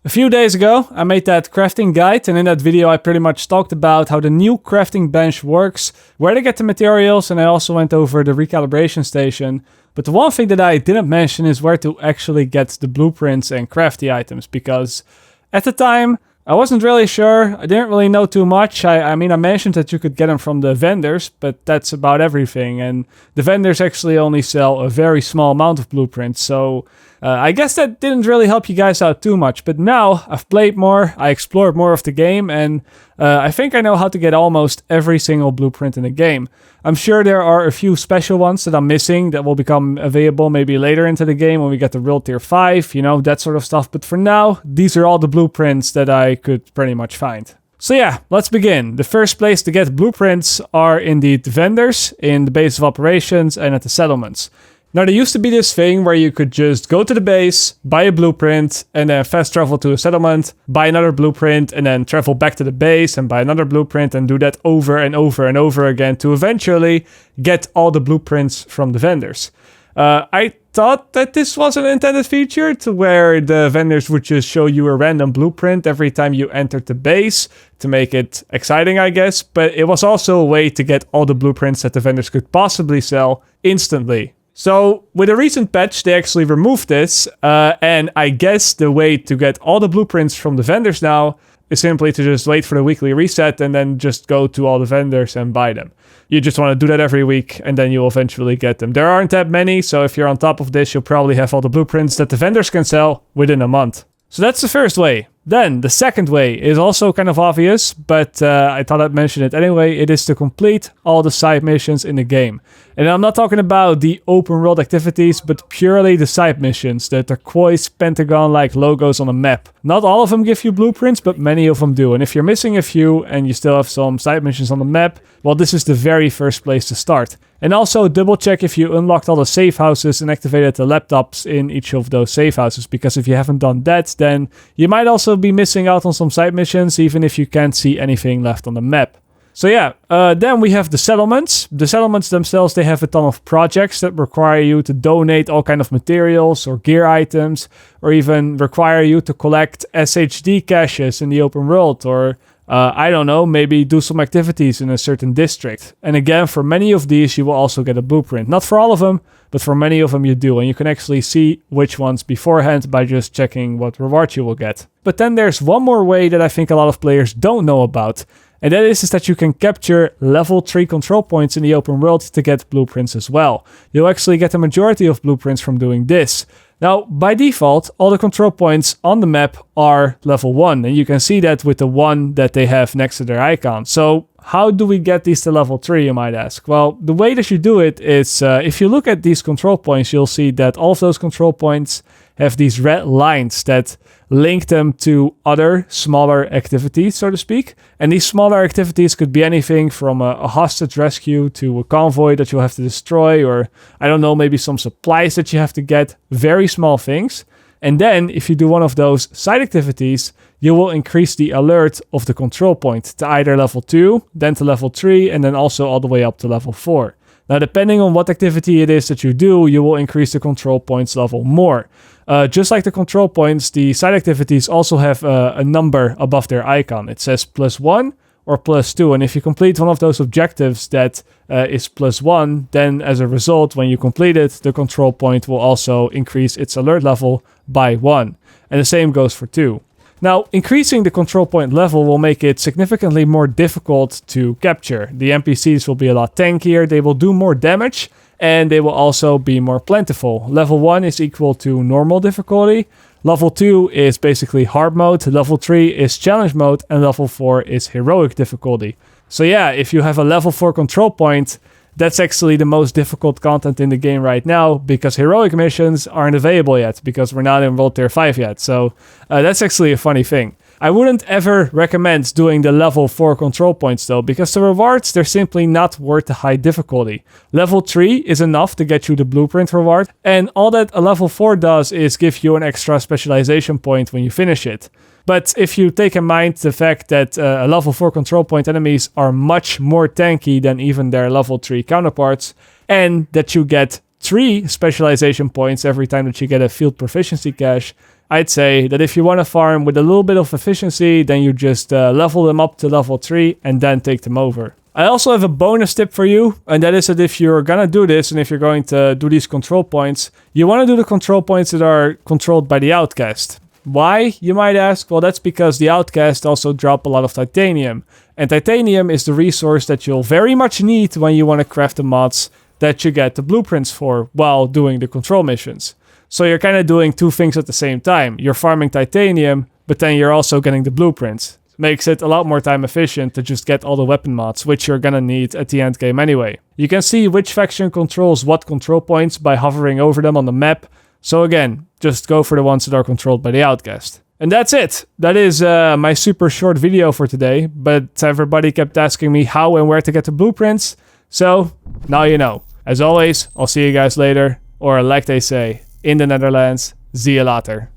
A few days ago, I made that crafting guide, and in that video I pretty much talked about how the new crafting bench works, where to get the materials, and I also went over the recalibration station. But the one thing that I didn't mention is where to actually get the blueprints and craft the items, because at the time, I wasn't really sure. I didn't really know too much. I mean, I mentioned that you could get them from the vendors, but that's about everything. And the vendors actually only sell a very small amount of blueprints. So I guess that didn't really help you guys out too much. But now I've played more, I explored more of the game, and I think I know how to get almost every single blueprint in the game. I'm sure there are a few special ones that I'm missing that will become available maybe later into the game when we get to World Tier 5, you know, that sort of stuff. But for now, these are all the blueprints that I could pretty much find. So yeah, let's begin. The first place to get blueprints are indeed the vendors, in the base of operations, and at the settlements. Now, there used to be this thing where you could just go to the base, buy a blueprint, and then fast travel to a settlement, buy another blueprint, and then travel back to the base and buy another blueprint and do that over and over and over again to eventually get all the blueprints from the vendors. I thought that this was an intended feature to where the vendors would just show you a random blueprint every time you entered the base to make it exciting, I guess, but it was also a way to get all the blueprints that the vendors could possibly sell instantly. So, with a recent patch, they actually removed this, and I guess the way to get all the blueprints from the vendors now is simply to just wait for the weekly reset and then just go to all the vendors and buy them. You just want to do that every week, and then you'll eventually get them. There aren't that many, so if you're on top of this, you'll probably have all the blueprints that the vendors can sell within a month. So that's the first way. Then, the second way is also kind of obvious, but I thought I'd mention it anyway. It is to complete all the side missions in the game. And I'm not talking about the open world activities, but purely the side missions, the turquoise pentagon-like logos on the map. Not all of them give you blueprints, but many of them do. And if you're missing a few and you still have some side missions on the map, well, this is the very first place to start. And also double check if you unlocked all the safe houses and activated the laptops in each of those safe houses, because if you haven't done that, then you might also be missing out on some side missions, even if you can't see anything left on the map. So yeah, then we have the settlements. The settlements themselves, they have a ton of projects that require you to donate all kind of materials or gear items, or even require you to collect SHD caches in the open world, or I don't know, maybe do some activities in a certain district. And again, for many of these, you will also get a blueprint. Not for all of them, but for many of them you do. And you can actually see which ones beforehand by just checking what reward you will get. But then there's one more way that I think a lot of players don't know about. And that is that you can capture level 3 control points in the open world to get blueprints as well. You'll actually get the majority of blueprints from doing this. Now, by default, all the control points on the map are level 1, and you can see that with the 1 that they have next to their icon. So, how do we get these to level 3, you might ask? Well, the way that you do it is, if you look at these control points, you'll see that all of those control points have these red lines that link them to other smaller activities, so to speak. And these smaller activities could be anything from a hostage rescue to a convoy that you'll have to destroy, or I don't know, maybe some supplies that you have to get, very small things. And then if you do one of those side activities, you will increase the alert of the control point to either level 2, then to level 3, and then also all the way up to level 4. Now, depending on what activity it is that you do, you will increase the control points level more. Just like the control points, the side activities also have a number above their icon. It says +1 or +2. And if you complete one of those objectives that is +1, then as a result, when you complete it, the control point will also increase its alert level by 1. And the same goes for 2. Now, increasing the control point level will make it significantly more difficult to capture. The NPCs will be a lot tankier, they will do more damage, and they will also be more plentiful. Level 1 is equal to normal difficulty, level 2 is basically hard mode, level 3 is challenge mode, and level 4 is heroic difficulty. So yeah, if you have a level 4 control point, that's actually the most difficult content in the game right now, because heroic missions aren't available yet, because we're not in World Tier 5 yet. So that's actually a funny thing. I wouldn't ever recommend doing the level 4 control points though, because the rewards, they're simply not worth the high difficulty. Level 3 is enough to get you the blueprint reward, and all that a level 4 does is give you an extra specialization point when you finish it. But if you take in mind the fact that a level 4 control point enemies are much more tanky than even their level 3 counterparts, and that you get 3 specialization points every time that you get a field proficiency cache, I'd say that if you want to farm with a little bit of efficiency, then you just level them up to level 3 and then take them over. I also have a bonus tip for you, and that is that if you're gonna do this and if you're going to do these control points, you want to do the control points that are controlled by the Outcast. Why, you might ask? Well, that's because the Outcast also drop a lot of titanium, and titanium is the resource that you'll very much need when you want to craft the mods that you get the blueprints for while doing the control missions. So you're kind of doing two things at the same time. You're farming titanium, but then you're also getting the blueprints. Makes it a lot more time efficient to just get all the weapon mods, which you're gonna need at the end game anyway. You can see which faction controls what control points by hovering over them on the map. So again, just go for the ones that are controlled by the Outcast. And that's it. That is my super short video for today, but everybody kept asking me how and where to get the blueprints. So now you know. As always, I'll see you guys later, or like they say in the Netherlands, zie je later.